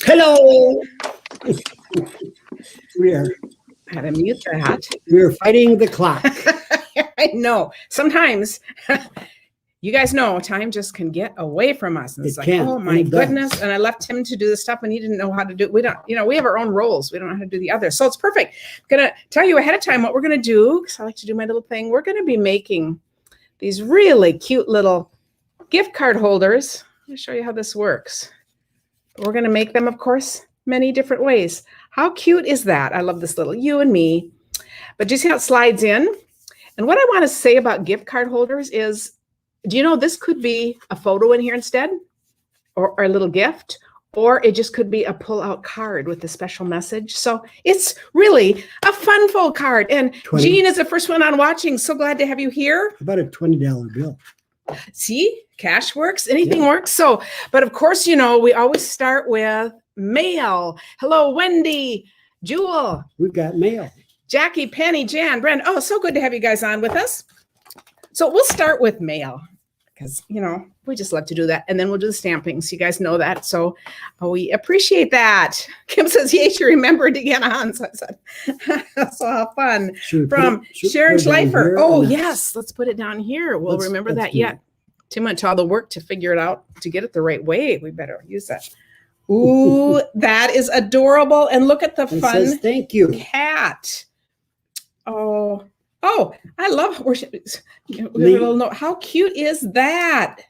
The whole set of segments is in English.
Hello. We are I had to mute that. we're fighting the clock. I know. Sometimes you guys know time just can get away from us. And it's It like, can, oh and my it does. goodness. And I left him to do the stuff and he didn't know how to do it. We don't, we have our own roles. We don't know how to do the other. So it's perfect. I'm gonna tell you ahead of time what we're gonna do, because I like to do my little thing. We're gonna be making these really cute little gift card holders. Let me show you how this works. We're gonna make them, of course, many different ways. How cute is that? I love this little you and me. But do you see how it slides in? And what I want to say about gift card holders is, do you know this could be a photo in here instead, or a little gift, or it just could be a pull-out card with a special message. So it's really a fun fold card. And 20. Jean is the first one on watching. So glad to have you here. How about a $20 bill? See, cash works, anything works. So, but of course, we always start with mail. Hello, Wendy, Jewel, We've got mail. Jackie, Penny, Jan, Brenda. Oh, so good to have you guys on with us. So we'll start with mail because, we just love to do that. And then we'll do the stamping. So you guys know that. So we appreciate that. Kim says, yay, she remembered to get on. So I said, so how fun. From Sharon Schleifer. Oh, yes. Let's put it down here. We'll remember that yet. Tim went to all the work to figure it out, to get it the right way. We better use that. Ooh, that is adorable. And look at the fun says, thank you. Cat. Oh, I love little note. How cute is that?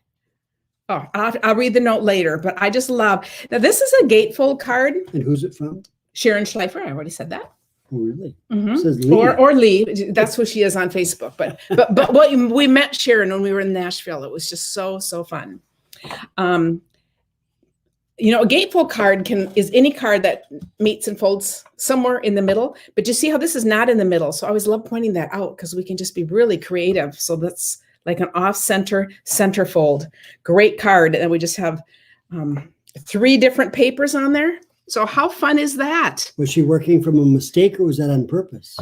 Oh, I'll read the note later, but I just love. Now, this is a Gatefold card. And who's it from? Sharon Schleifer. I already said that. Oh, really? Mm-hmm. It says Lee. Or Lee. That's who she is on Facebook. But what we met Sharon when we were in Nashville. It was just so fun. A gatefold card is any card that meets and folds somewhere in the middle. But you see how this is not in the middle. So I always love pointing that out because we can just be really creative. So that's like an off-center fold. Great card. And we just have 3 different papers on there. So how fun is that? Was she working from a mistake or was that on purpose?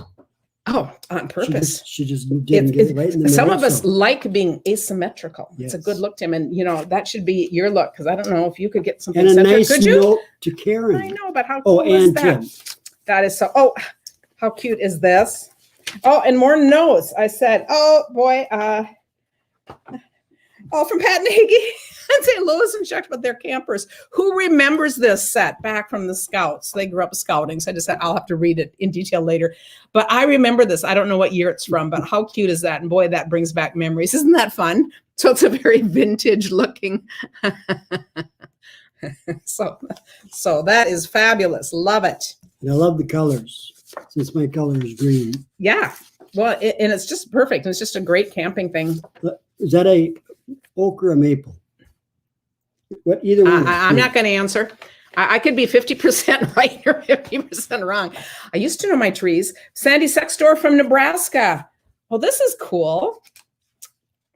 Oh, on purpose. She just didn't get it right in the middle. Some of us like being asymmetrical. Yes. It's a good look, Tim. And, that should be your look because I don't know if you could get something and a centered. nice Could you? note to Karen. I know, but how cool is and that? Tim. That is so. Oh, how cute is this? Oh, and more notes. I said, oh boy. From Pat and Higgy and St. Louis and Chuck, but they're campers. Who remembers this set back from the Scouts? They grew up scouting. So I just said, I'll have to read it in detail later. But I remember this. I don't know what year it's from, but how cute is that? And boy, that brings back memories. Isn't that fun? So it's a very vintage looking. So that is fabulous. Love it. And I love the colors since my color is green. Yeah. Well, and it's just perfect. It's just a great camping thing. Is that a oak or a maple? What either one? I'm not going to answer. I could be 50% right or 50% wrong. I used to know my trees. Sandy Sextor from Nebraska. Well, this is cool.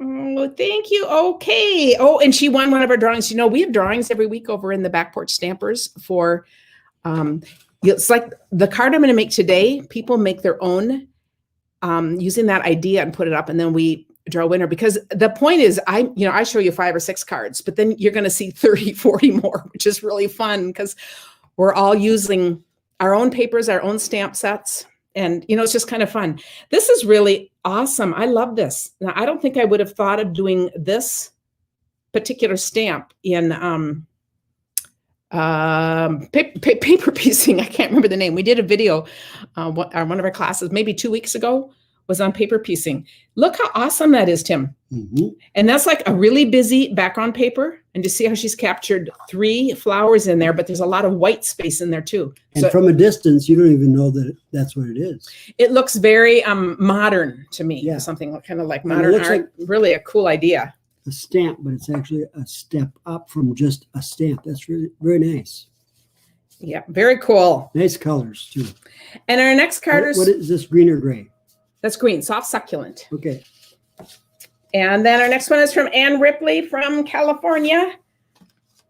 Oh, thank you. Okay. Oh, and she won one of our drawings. We have drawings every week over in the Back Porch Stampers for, it's like the card I'm going to make today. People make their own using that idea and put it up, and then we draw a winner, because the point is I show you 5 or 6 cards, but then you're going to see 30, 40 more, which is really fun because we're all using our own papers, our own stamp sets. And, it's just kind of fun. This is really awesome. I love this. Now, I don't think I would have thought of doing this particular stamp in paper piecing. I can't remember the name. We did a video on one of our classes, maybe 2 weeks ago, was on paper piecing. Look how awesome that is, Tim. Mm-hmm. And that's like a really busy background paper. And to see how she's captured 3 flowers in there, but there's a lot of white space in there too. And from a distance, you don't even know that that's what it is. It looks very modern to me. Yeah. Something kind of like modern art. Like really a cool idea. A stamp, but it's actually a step up from just a stamp. That's really very nice. Yeah, very cool. Nice colors too. And our next card what is this, green or gray? That's green, soft succulent. Okay. And then our next one is from Ann Ripley from California.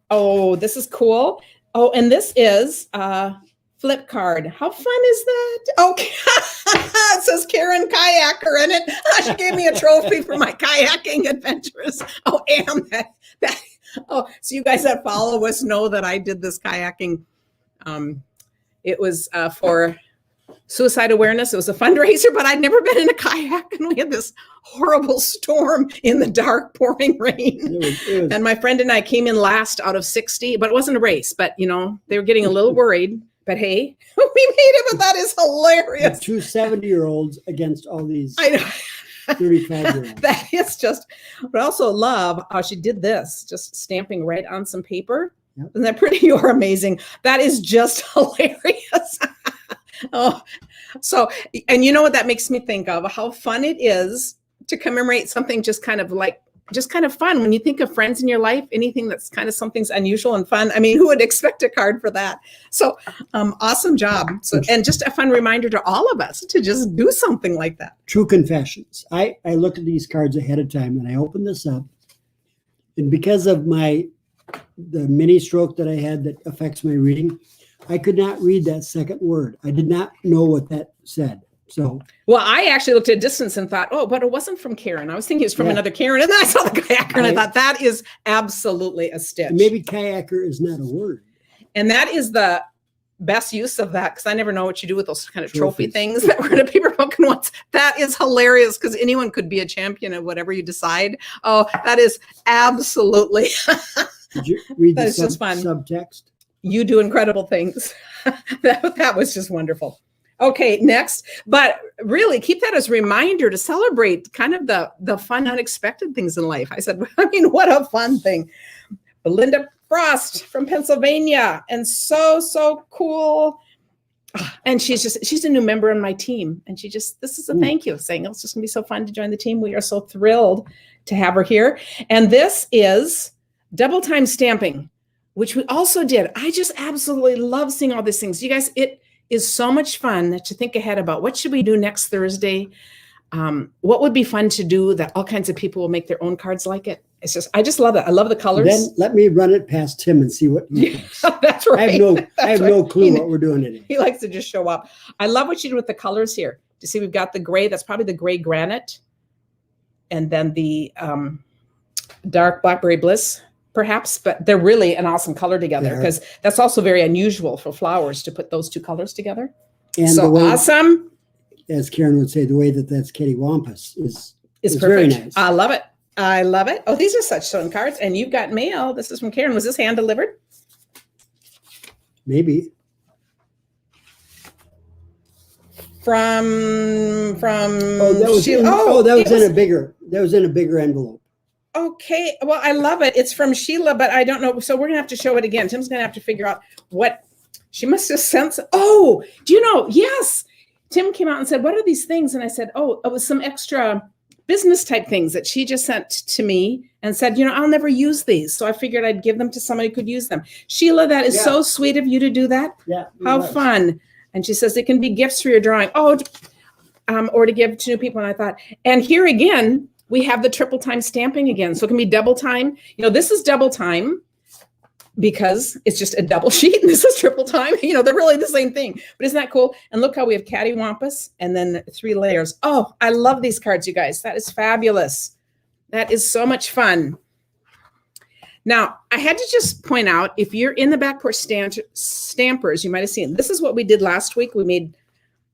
Oh, this is cool. Oh, and this is flip card. How fun is that? Okay. It says Karen Kayaker in it. She gave me a trophy for my kayaking adventures. Oh, Ann, that. Oh, so you guys that follow us know that I did this kayaking It was for suicide awareness. It was a fundraiser, but I'd never been in a kayak, and we had this horrible storm in the dark, pouring rain. It was And my friend and I came in last out of 60, but it wasn't a race. But you know, they were getting a little worried. But hey, we made it. But that is hilarious. two 70-year-olds against all these I know. 35-year-olds. That is just, but I also love how she did this, just stamping right on some paper. Yep. Isn't that pretty? You're amazing. That is just hilarious. Oh, so, and you know what that makes me think of? How fun it is to commemorate something just kind of fun. When you think of friends in your life, anything that's kind of something's unusual and fun. I mean, who would expect a card for that? So awesome job. So, and just a fun reminder to all of us to just do something like that. True confessions. I look at these cards ahead of time and I open this up. And because of the mini stroke that I had that affects my reading, I could not read that second word. I did not know what that said. So, well, I actually looked at a distance and thought, oh, but it wasn't from Karen. I was thinking it was from another Karen. And then I saw the kayaker and I thought that is absolutely a stitch. Maybe kayaker is not a word. And that is the best use of that, because I never know what you do with those kind of trophy things that were in a paper book and once. That is hilarious, because anyone could be a champion of whatever you decide. Oh, that is absolutely. Did you read the just fun. Subtext? You do incredible things. That was just wonderful. Okay, next. But really keep that as a reminder to celebrate kind of the fun, unexpected things in life. I said, I mean, what a fun thing. Belinda Frost from Pennsylvania. And so cool. And she's a new member on my team. And this is a thank you, saying it's just gonna be so fun to join the team. We are so thrilled to have her here. And this is double time stamping, which we also did. I just absolutely love seeing all these things. You guys, it is so much fun to think ahead about what should we do next Thursday? What would be fun to do that all kinds of people will make their own cards like it? I just love it. I love the colors. Then let me run it past Tim and see what he thinks. That's right. I have no clue what we're doing today. He likes to just show up. I love what you did with the colors here. You see, we've got the gray. That's probably the gray granite. And then the dark blackberry bliss, perhaps, but they're really an awesome color together, because that's also very unusual for flowers to put those two colors together. And so awesome. As Karen would say, the way that's Kitty Wampus is perfect. Very nice. I love it. I love it. Oh, these are such fun cards. And you've got mail. This is from Karen. Was this hand delivered? Maybe. From that was in a bigger envelope. Okay. Well, I love it. It's from Sheila, but I don't know. So we're gonna have to show it again. Tim's gonna have to figure out what she must have sent. Oh, do you know? Yes. Tim came out and said, what are these things? And I said, oh, it was some extra business type things that she just sent to me and said, I'll never use these. So I figured I'd give them to somebody who could use them. Sheila, that is so sweet of you to do that. Yeah. How fun. And she says, it can be gifts for your drawing. Oh, or to give to new people. And I thought, and here again, we have the triple time stamping again. So it can be double time. This is double time because it's just a double sheet. And this is triple time. They're really the same thing. But isn't that cool? And look how we have cattywampus and then 3 layers. Oh, I love these cards, you guys. That is fabulous. That is so much fun. Now, I had to just point out, if you're in the back porch stampers, you might have seen, this is what we did last week. We made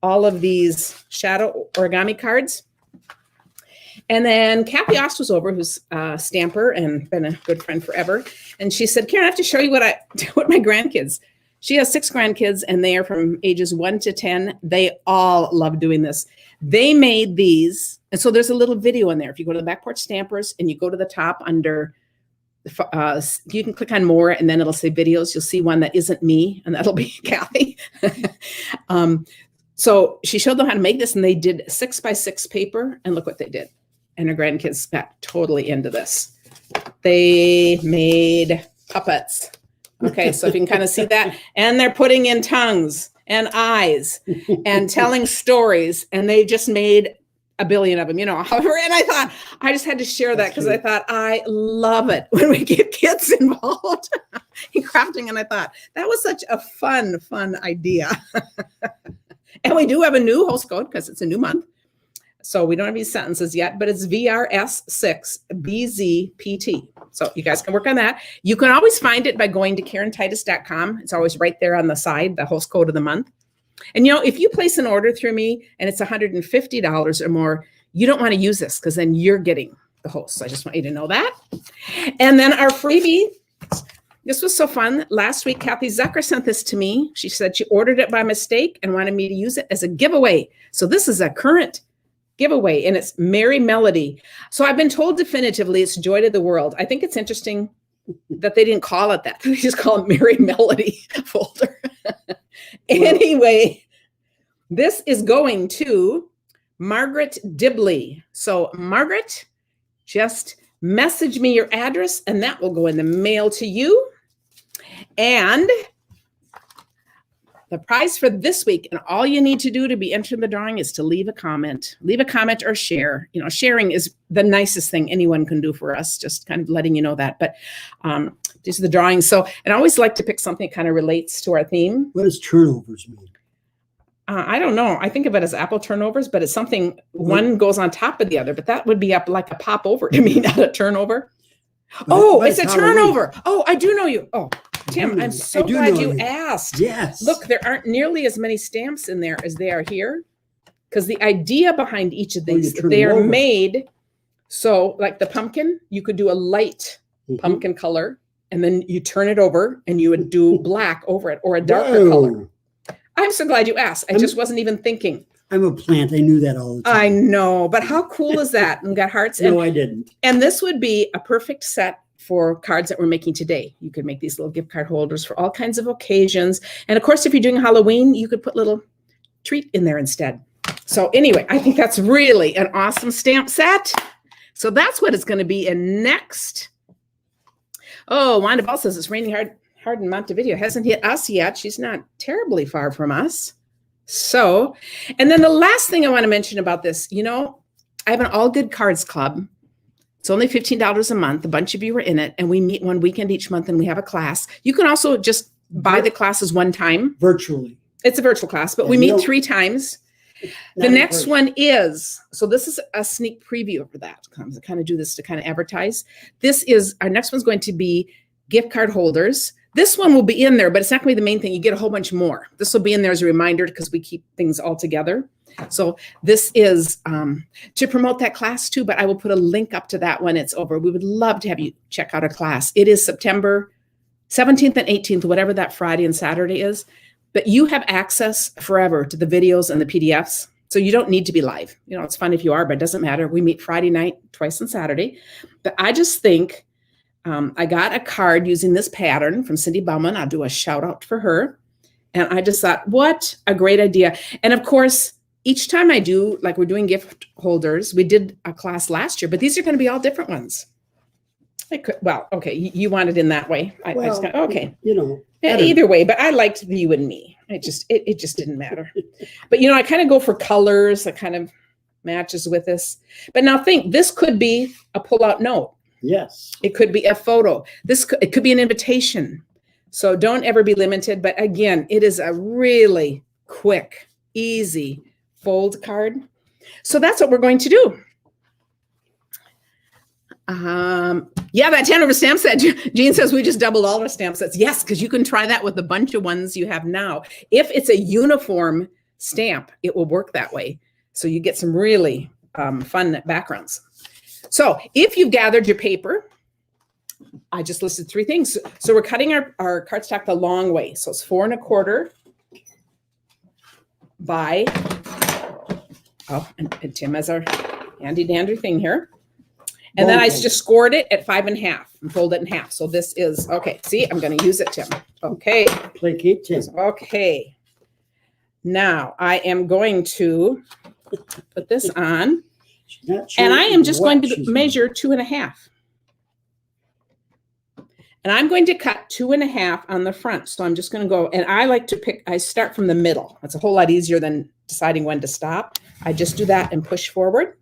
all of these shadow origami cards. And then Kathy Ost was over, who's a stamper and been a good friend forever. And she said, Karen, I have to show you what my grandkids. She has 6 grandkids, and they are from ages 1 to 10. They all love doing this. They made these. And so there's a little video in there. If you go to the back porch stampers and you go to the top under, you can click on more, and then it'll say videos. You'll see one that isn't me, and that'll be Kathy. So she showed them how to make this, and they did 6x6 paper, and look what they did. And her grandkids got totally into this. They made puppets. Okay, so if you can kind of see that. And they're putting in tongues and eyes and telling stories. And they just made a billion of them, however. And I thought, I just had to share that because I thought, I love it when we get kids involved in crafting. And I thought, that was such a fun idea. And we do have a new host code because it's a new month. So we don't have any sentences yet, but it's VRS6BZPT. So you guys can work on that. You can always find it by going to KarenTitus.com. It's always right there on the side, the host code of the month. And if you place an order through me and it's $150 or more, you don't want to use this because then you're getting the host. So I just want you to know that. And then our freebie, this was so fun. Last week, Kathy Zucker sent this to me. She said she ordered it by mistake and wanted me to use it as a giveaway. So this is a current giveaway and it's Merry Melody. So I've been told definitively it's Joy to the World. I think it's interesting that they didn't call it that. They just call it Merry Melody folder. Anyway, this is going to Margaret Dibley. So Margaret, just message me your address and that will go in the mail to you. And the prize for this week, and all you need to do to be entered in the drawing is to leave a comment. Leave a comment or share. Sharing is the nicest thing anyone can do for us, just kind of letting you know that. But these are the drawings. So, and I always like to pick something that kind of relates to our theme. What does turnovers mean? I don't know. I think of it as apple turnovers, but it's something one goes on top of the other. But that would be up like a pop over to me, not a turnover. But it's a turnover. Oh, I do know you. Oh, Tim, I'm so glad you asked. Yes. Look, there aren't nearly as many stamps in there as they are here. Because the idea behind each of these, they are made so like the pumpkin, you could do a light pumpkin color, and then you turn it over and you would do black over it or a darker color. I'm so glad you asked. I just wasn't even thinking. I'm a plant. I knew that all the time. I know, but how cool is that? And got hearts. No, I didn't. And this would be a perfect set for cards that we're making today. You could make these little gift card holders for all kinds of occasions. And of course, if you're doing Halloween, you could put a little treat in there instead. So anyway, I think that's really an awesome stamp set. So that's what it's going to be in next. Oh, Wanda Ball says it's raining hard in Montevideo. Hasn't hit us yet. She's not terribly far from us. So, and then the last thing I want to mention about this, I have an All Good Cards Club. It's only $15 a month. A bunch of you are in it, and we meet one weekend each month, and we have a class. You can also just buy the classes one time. Virtually. It's a virtual class, but we meet 3 times. The next one is, so this is a sneak preview for that. I kind of do this to kind of advertise. Our next one's going to be gift card holders. This one will be in there, but it's not going to be the main thing. You get a whole bunch more. This will be in there as a reminder because we keep things all together. So this is to promote that class too, but I will put a link up to that when it's over. We would love to have you check out a class. It is September 17th and 18th, whatever that Friday and Saturday is. But you have access forever to the videos and the PDFs. So you don't need to be live. It's fun if you are, but it doesn't matter. We meet Friday night, twice on Saturday. But I just think I got a card using this pattern from Cindy Bauman. I'll do a shout out for her. And I just thought, what a great idea. And of course, each time I do, like we're doing gift holders, we did a class last year, but these are going to be all different ones. Okay, you want it in that way. I just got, okay. Either way, but I liked the you and me. It just didn't matter. But I kind of go for colors that kind of matches with this. But now think, this could be a pull-out note. Yes. It could be a photo. It could be an invitation. So don't ever be limited. But again, it is a really quick, easy fold card. So that's what we're going to do. That 10 over stamp set. Jean says we just doubled all our stamp sets. Yes, because you can try that with a bunch of ones you have now. If it's a uniform stamp, it will work that way. So you get some really fun backgrounds. So if you've gathered your paper, I just listed 3 things. So we're cutting our cardstock the long way. So it's 4 1/4 by, and Tim has our handy dandy thing here. And then I just scored it at 5 1/2 and fold it in half. So this is, okay, see, I'm going to use it, Tim. Okay. Placate Tim. Okay. Now I am going to put this on. And I am just going to measure 2 1/2. And I'm going to cut 2 1/2 on the front. So I'm just going to go, and I like to I start from the middle. That's a whole lot easier than deciding when to stop. I just do that and push forward.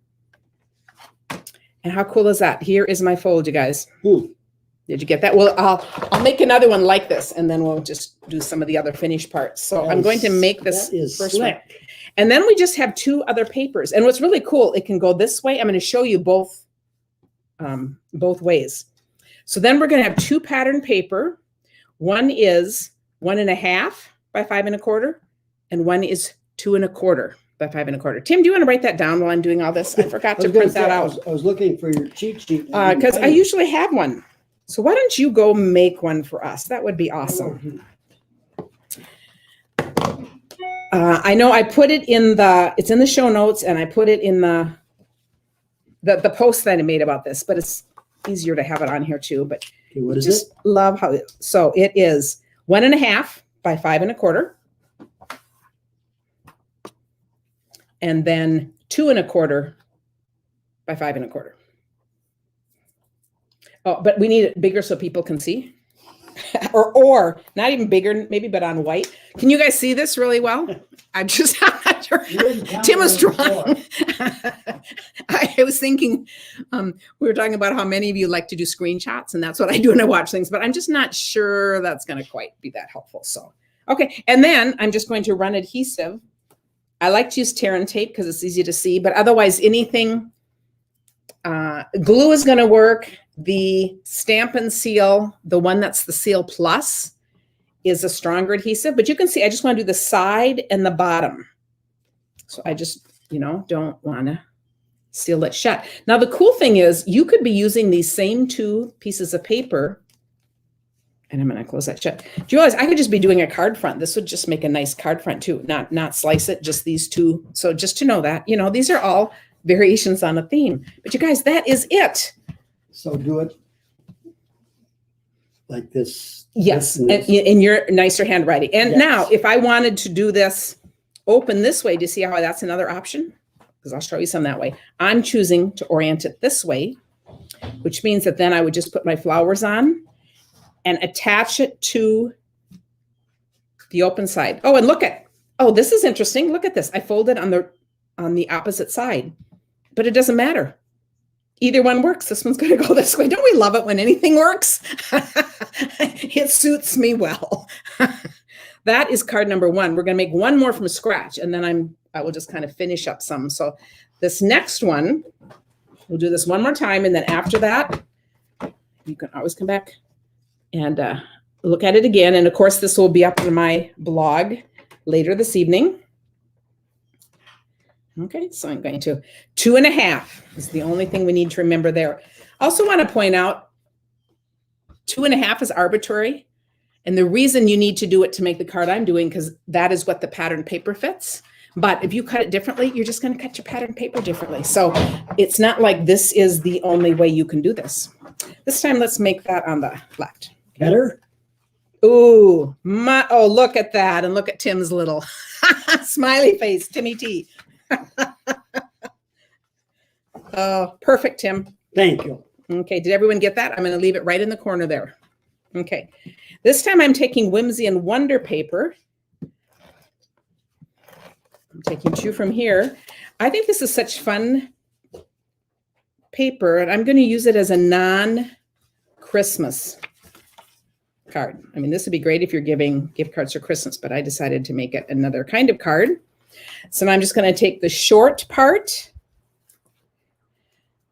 And how cool is that? Here is my fold, you guys. Did you get that? Well, I'll make another one like this, and then we'll just do some of the other finished parts. So I'm going to make this first one. And then we just have 2 other papers. And what's really cool, it can go this way. I'm going to show you both ways. So then we're going to have 2 pattern paper. One is 1.5 by 5 1/4, and one is 2 1/4 by 5 1/4. Tim, do you want to write that down while I'm doing all this? I forgot to print that out. I was looking for your cheat sheet. Because I usually have one. So why don't you go make one for us? That would be awesome. I know I put it it's in the show notes, and I put it in the post that I made about this, but it's easier to have it on here too. But Okay, what is just it? love how so it is 1.5 by 5 1/4. And then 2 1/4 by 5 1/4. Oh, but we need it bigger so people can see. or not even bigger, maybe, but on white. Can you guys see this really well? I'm not sure. Tim was drawing. I was thinking, we were talking about how many of you like to do screenshots, and that's what I do when I watch things, but I'm just not sure that's going to quite be that helpful. So, okay. And then I'm just going to run adhesive. I like to use tear and tape because it's easy to see, but otherwise anything, glue is going to work. The Stamp and Seal, the one that's the Seal Plus, is a stronger adhesive, but you can see I just want to do the side and the bottom. So I just, don't want to seal it shut. Now, the cool thing is you could be using these same 2 pieces of paper, and I'm going to close that shut. Do you realize I could just be doing a card front? This would just make a nice card front too, not slice it, just these 2. So just to know that, these are all variations on a theme. But you guys, that is it. So do it like this. Yes, and this. in your nicer handwriting. And Yes. now, if I wanted to do this open this way, do you see how that's another option? Because I'll show you some that way. I'm choosing to orient it this way, which means that then I would just put my flowers on and attach it to the open side. Oh, and this is interesting. Look at this. I folded on the opposite side, but it doesn't matter. Either one works. This one's going to go this way. Don't we love it when anything works? It suits me well. That is card number 1. We're going to make one more from scratch, and then I will just kind of finish up some. So this next one, we'll do this one more time, and then after that, you can always come back and look at it again. And of course, this will be up on my blog later this evening. Okay, so I'm going to 2.5 is the only thing we need to remember there. Also want to point out 2.5 is arbitrary. And the reason you need to do it to make the card I'm doing, because that is what the pattern paper fits. But if you cut it differently, you're just going to cut your pattern paper differently. So it's not like this is the only way you can do this. This time, let's make that on the left. Better? Ooh, look at that. And look at Tim's little smiley face, Timmy T. Oh, perfect, Tim. Thank you. Okay, did everyone get that? I'm going to leave it right in the corner there. Okay, this time I'm taking Whimsy and Wonder paper. I'm taking 2 from here. I think this is such fun paper, and I'm going to use it as a non-Christmas card. I mean, this would be great if you're giving gift cards for Christmas, but I decided to make it another kind of card. So now I'm just going to take the short part.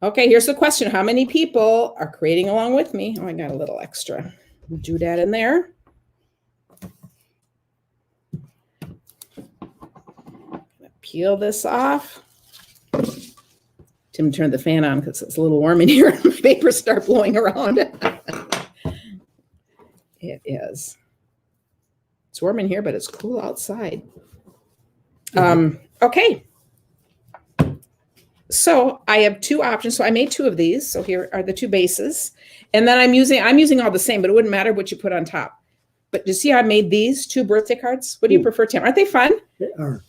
Okay, here's the question. How many people are creating along with me? Oh, I got a little extra doodad in there. Peel this off. Tim turned the fan on because it's a little warm in here. My papers start blowing around. It is. It's warm in here, but it's cool outside. Okay. So I have 2 options. So I made 2 of these. So here are the 2 bases. And then I'm using all the same, but it wouldn't matter what you put on top. But you see how I made these 2 birthday cards? What do you prefer, Tim? Aren't they fun? They are.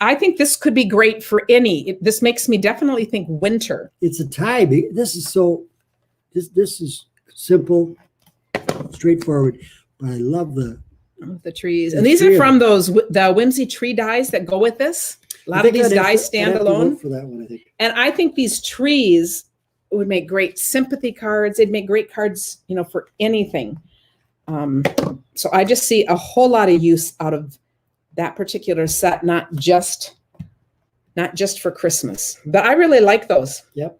I think this could be great for this makes me definitely think winter. It's a tie. This is is simple, straightforward, but I love the trees. And these are from the Whimsy tree dies that go with this. A lot of these dies stand alone. For that one, I think. And I think these trees would make great sympathy cards. They'd make great cards, for anything. So I just see a whole lot of use out of that particular set, not just for Christmas. But I really like those. Yep.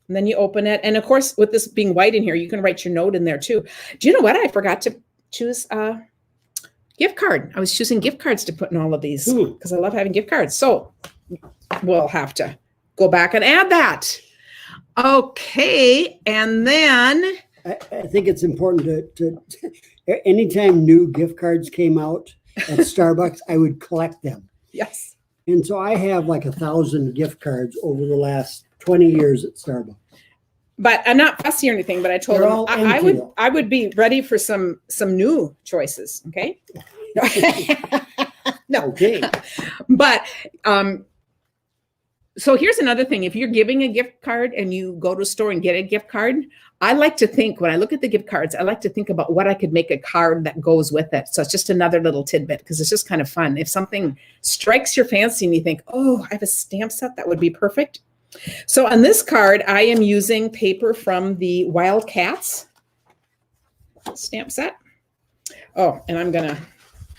And then you open it. And of course, with this being white in here, you can write your note in there too. Do you know what? I forgot to choose a gift card. I was choosing gift cards to put in all of these because I love having gift cards. So we'll have to go back and add that. Okay. And then I think it's important to anytime new gift cards came out at Starbucks, I would collect them. yes. And so I have like 1,000 gift cards over the last 20 years at Starbucks. But I'm not fussy or anything, but I told They're him all I empty, would though. I would be ready for some new choices. Okay. No. Okay. But so here's another thing. If you're giving a gift card and you go to a store and get a gift card, I like to think, when I look at the gift cards, I like to think about what I could make a card that goes with it. So it's just another little tidbit because it's just kind of fun. If something strikes your fancy and you think, oh, I have a stamp set that would be perfect. So on this card, I am using paper from the Wildcats stamp set. Oh, and I'm going to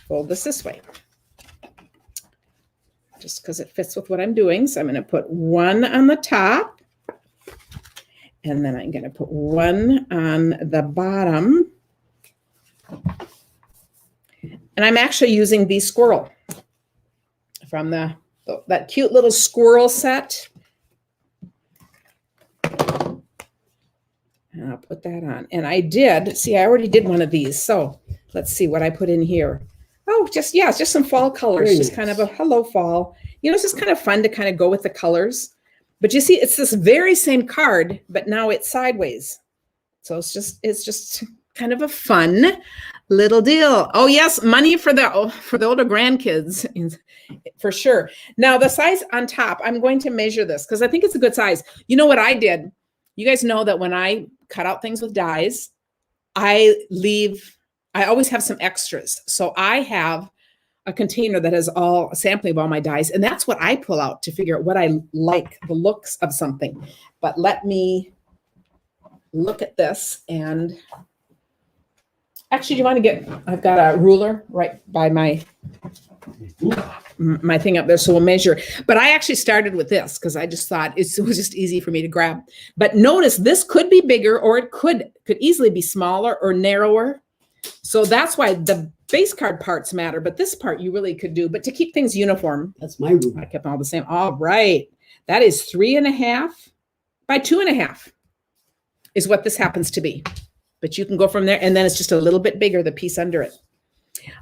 fold this way, just because it fits with what I'm doing. So I'm going to put one on the top, and then I'm going to put one on the bottom. And I'm actually using the squirrel from that cute little squirrel set. And I'll put that on. And I already did one of these. So let's see what I put in here. Oh, it's just some fall colors. Very just nice. kind of a hello fall. It's just kind of fun to kind of go with the colors. But you see, it's this very same card, but now it's sideways. So it's just kind of a fun little deal. Oh yes, money for the older grandkids, for sure. Now the size on top, I'm going to measure this because I think it's a good size. You know what I did? You guys know that when I cut out things with dies, I always have some extras. So I have a container that has a sampling of all my dies, and that's what I pull out to figure out what I like, the looks of something. But let me look at this. And actually, do you want to I've got a ruler right by my thing up there, so we'll measure. But I actually started with this because I just thought it was just easy for me to grab. But notice this could be bigger, or it could easily be smaller or narrower. So that's why the base card parts matter, but this part you really could do. But to keep things uniform, That's my rule. I kept them all the same. All right. That is 3.5 by 2.5 is what this happens to be. But you can go from there, and then it's just a little bit bigger, the piece under it.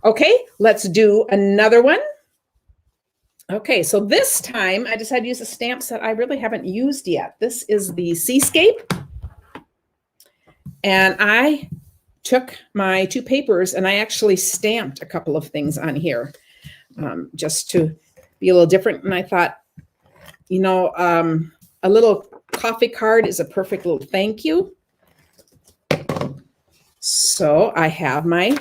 Okay, let's do another one. Okay, so this time I decided to use a stamp set I really haven't used yet. This is the Seascape. And I took my 2 papers and I actually stamped a couple of things on here just to be a little different. And I thought, a little coffee card is a perfect little thank you. So I have my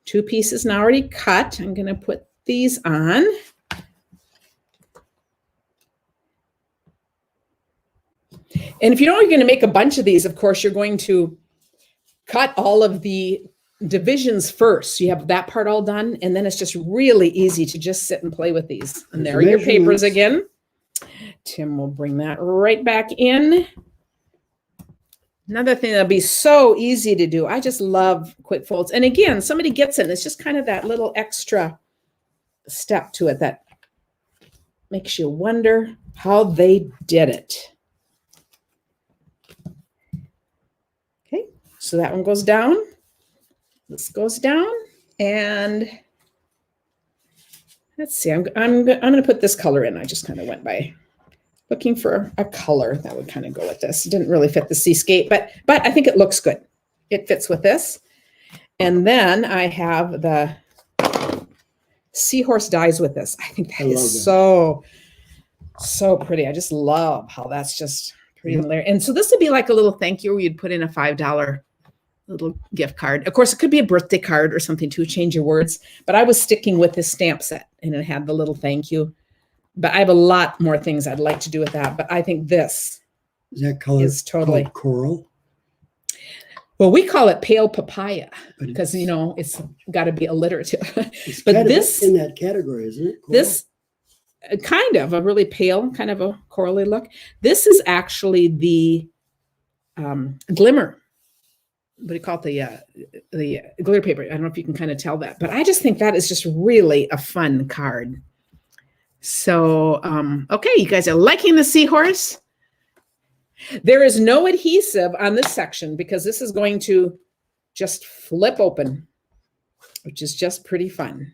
2 pieces now already cut. I'm going to put these on. And if you know you're going to make a bunch of these, of course, you're going to cut all of the divisions first. So you have that part all done, and then it's just really easy to just sit and play with these. And there are your papers again. Tim will bring that right back in. Another thing that'll be so easy to do. I just love quick folds. And again, somebody gets it, and it's just kind of that little extra step to it that makes you wonder how they did it. Okay, so that one goes down. This goes down, and let's see. I'm going to put this color in. I just kind of went by looking for a color that would kind of go with this. It didn't really fit the Seascape, but I think it looks good. It fits with this. And then I have the seahorse dies with this. I think that is so pretty. I just love how that's just pretty layered. And so this would be like a little thank you where you'd put in a $5 little gift card. Of course, it could be a birthday card or something to change your words, but I was sticking with this stamp set, and it had the little thank you. But I have a lot more things I'd like to do with that. But I think this is that color is totally coral. Well, we call it pale papaya But because, you know, it's got to be alliterative. it's But kind this, of in that category, isn't it? Coral? this kind of a really pale, kind of a corally look. This is actually the glimmer. What do you call it? The glitter paper. I don't know if you can kind of tell that, but I just think that is just really a fun card. So, okay, you guys are liking the seahorse. There is no adhesive on this section because this is going to just flip open, which is just pretty fun.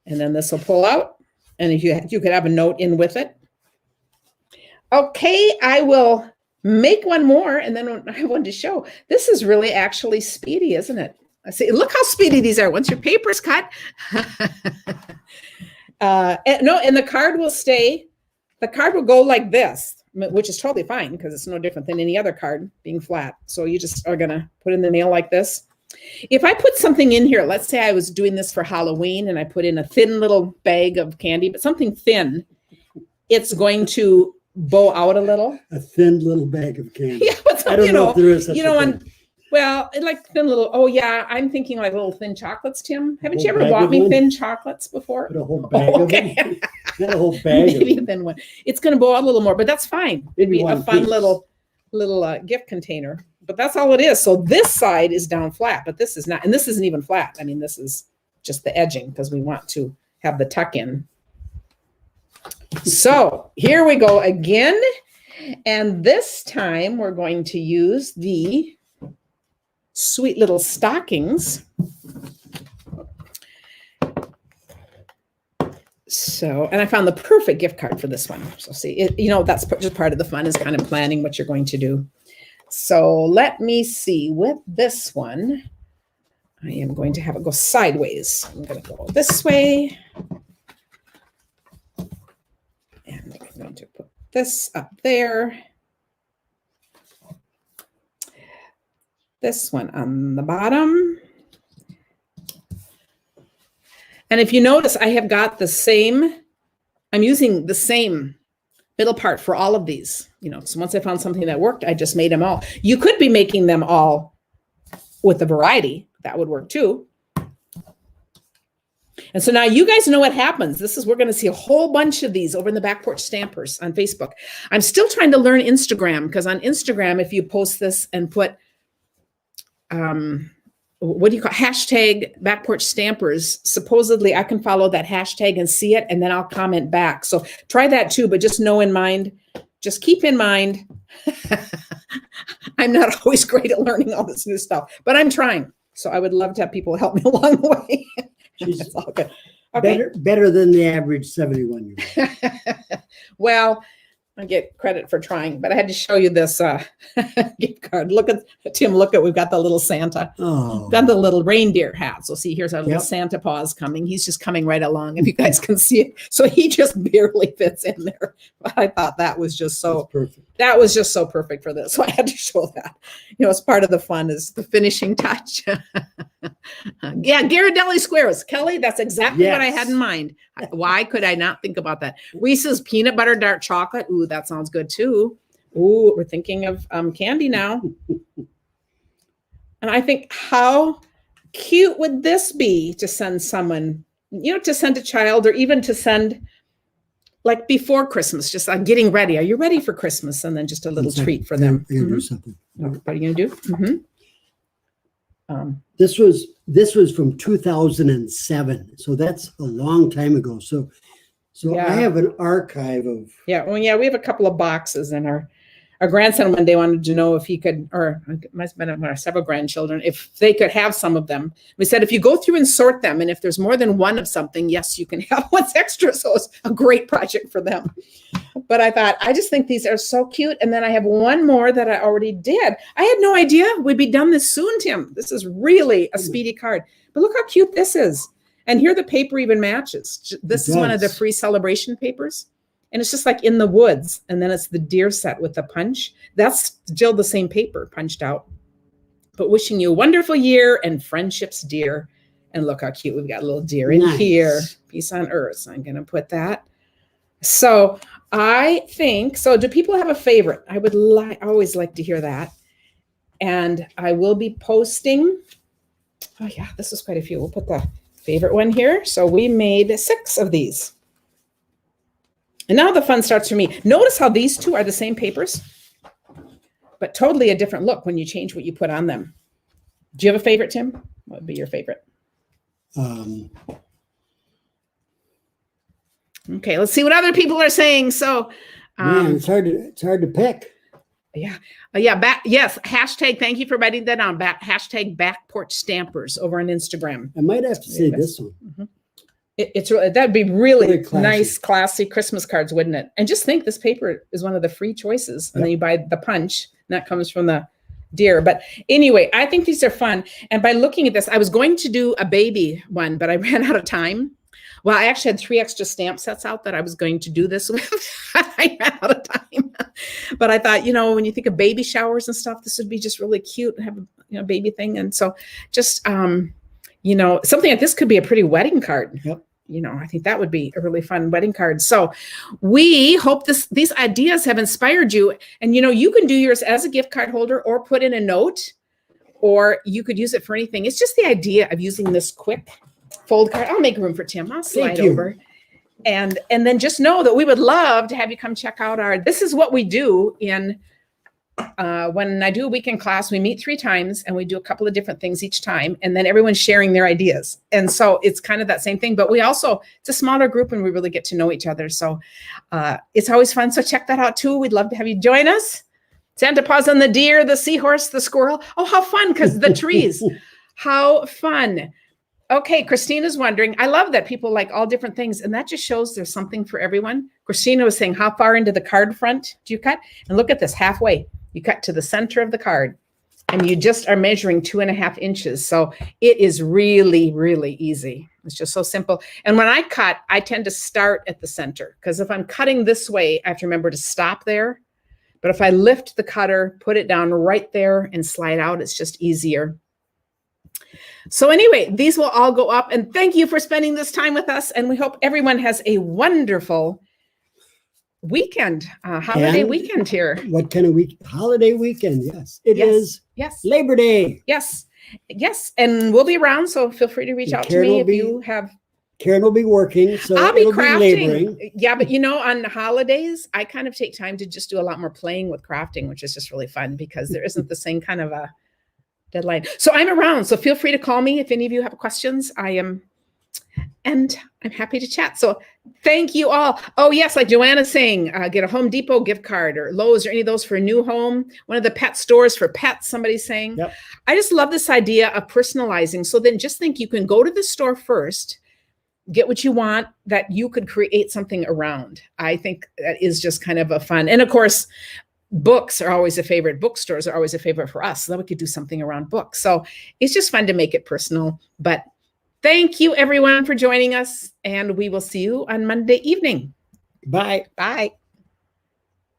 And then this will pull out, and if you could have a note in with it. Okay, I will make one more, and then I have one to show. This is really actually speedy, isn't it? I see. Look how speedy these are. Once your paper's cut, and the card will stay. The card will go like this, which is totally fine because it's no different than any other card being flat. So you just are gonna put in the nail like this. If I put something in here, let's say I was doing this for Halloween and I put in a thin little bag of candy, but something thin, it's going to bow out a little. A thin little bag of candy. Yeah, but I don't know if there is such a thing. Well, like thin little, oh yeah, I'm thinking like little thin chocolates, Tim. Haven't you ever bag bought of me them? thin chocolates before? Put a whole bag of them. Not a whole bag Maybe of a thin one. It's going to bow out a little more, but that's fine. It'd Maybe be a one fun piece. little gift container. But that's all it is. So this side is down flat, but this is not, and this isn't even flat. I mean, this is just the edging because we want to have the tuck in. So here we go again. And this time we're going to use the sweet little stockings. So, and I found the perfect gift card for this one. So see, you know, that's just part of the fun is kind of planning what you're going to do. So let me see with this one, I am going to have it go sideways. I'm going to go this way. And I'm going to put this up there. This one on the bottom. And if you notice, I have got the same, I'm using the same middle part for all of these. You know, so once I found something that worked, I just made them all. You could be making them all with a variety. That would work too. And so now you guys know what happens. We're going to see a whole bunch of these over in the Back Porch Stampers on Facebook. I'm still trying to learn Instagram because on Instagram, if you post this and put, what do you call it? Hashtag Back Porch Stampers, supposedly I can follow that hashtag and see it, and then I'll comment back. So try that too, but just just keep in mind, I'm not always great at learning all this new stuff, but I'm trying. So I would love to have people help me along the way. That's all good. Okay. Better than the average 71-year-old. Well, I get credit for trying, but I had to show you this gift card. Look at Tim. Look at, we've got the little Santa. Oh. Got the little reindeer hat. So see, here's our little Yep. Santa paws coming. He's just coming right along, if you guys can see it. So he just barely fits in there. But I thought that was just so That's perfect. That was just so perfect for this. So I had to show that. You know, it's part of the fun is the finishing touch. Yeah, Ghirardelli squares. Kelly, that's exactly what I had in mind. Why could I not think about that? Reese's peanut butter dark chocolate. Ooh, that sounds good too. Ooh, we're thinking of candy now. And I think, how cute would this be to send someone, you know, to send a child, or even to send like before Christmas, just getting ready. Are you ready for Christmas? And then just a little treat for them. I'm gonna do something. What are you gonna do? This was from 2007, so that's a long time ago. So Yeah. I have an archive of. Yeah, well, yeah, we have a couple of boxes, and our grandson one day wanted to know if he could, or it must have been our several grandchildren, if they could have some of them. We said, if you go through and sort them, and if there's more than one of something, yes, you can have what's extra. So it's a great project for them. But I thought, I just think these are so cute. And then I have one more that I already did. I had no idea we'd be done this soon, Tim. This is really a speedy card. But look how cute this is. And here the paper even matches. This is one of the free celebration papers. And it's just like in the woods. And then it's the deer set with the punch. That's still the same paper punched out. But wishing you a wonderful year and friendships dear. And look how cute. We've got a little deer in here. Peace on earth. So I'm going to put that. So I think, so do people have a favorite? I would always like to hear that. And I will be posting. Oh yeah, this is quite a few. We'll put the favorite one here. So we made 6 of these. And now the fun starts for me. Notice how these two are the same papers, but totally a different look when you change what you put on them. Do you have a favorite, Tim? What would be your favorite? Okay, let's see what other people are saying. So man, it's hard to pick. Yeah. Yes. Hashtag, thank you for writing that down. Hashtag back porch stampers over on Instagram. I might have to say this one. Mm-hmm. It's really, that'd be really classy. Nice, classy Christmas cards, wouldn't it? And just think this paper is one of the free choices. And then you buy the punch, and that comes from the deer. But anyway, I think these are fun. And by looking at this, I was going to do a baby one, but I ran out of time. Well, I actually had 3 extra stamp sets out that I was going to do this with. I ran out of time. But I thought, when you think of baby showers and stuff, this would be just really cute and have a baby thing. And so just, something like this could be a pretty wedding card. Yep. I think that would be a really fun wedding card. So we hope these ideas have inspired you. And, you can do yours as a gift card holder or put in a note, or you could use it for anything. It's just the idea of using this quick fold card. I'll make room for Tim. I'll slide over. And then just know that we would love to have you come check out this is what we do in, when I do a weekend class, we meet 3 times and we do a couple of different things each time. And then everyone's sharing their ideas. And so it's kind of that same thing, but it's a smaller group and we really get to know each other. So it's always fun. So check that out too. We'd love to have you join us. Santa Paws on the deer, the seahorse, the squirrel. Oh, how fun. Because the trees, how fun. Okay, Christina's wondering, I love that people like all different things, and that just shows there's something for everyone. Christina was saying, how far into the card front do you cut? And look at this, halfway. You cut to the center of the card, and you just are measuring 2.5 inches. So it is really, really easy. It's just so simple. And when I cut, I tend to start at the center, because if I'm cutting this way, I have to remember to stop there. But if I lift the cutter, put it down right there and slide out, it's just easier. So anyway, these will all go up, and thank you for spending this time with us. And we hope everyone has a wonderful weekend, holiday weekend here. What kind of week? Holiday weekend. Yes, it is. Yes. Labor Day. Yes. And we'll be around. So feel free to reach out to me if you have. Karen will be working. So I'll be crafting. laboring. Yeah. But on holidays, I kind of take time to just do a lot more playing with crafting, which is just really fun because there isn't the same kind of a deadline. So I'm around. So feel free to call me if any of you have questions. And I'm happy to chat. So thank you all. Oh yes, like Joanna's saying, get a Home Depot gift card or Lowe's or any of those for a new home. One of the pet stores for pets, somebody's saying. Yep. I just love this idea of personalizing. So then just think you can go to the store first, get what you want that you could create something around. I think that is just kind of a fun. And of course, books are always a favorite. Bookstores are always a favorite for us. So then we could do something around books. So it's just fun to make it personal. But thank you everyone for joining us. And we will see you on Monday evening. Bye. Bye.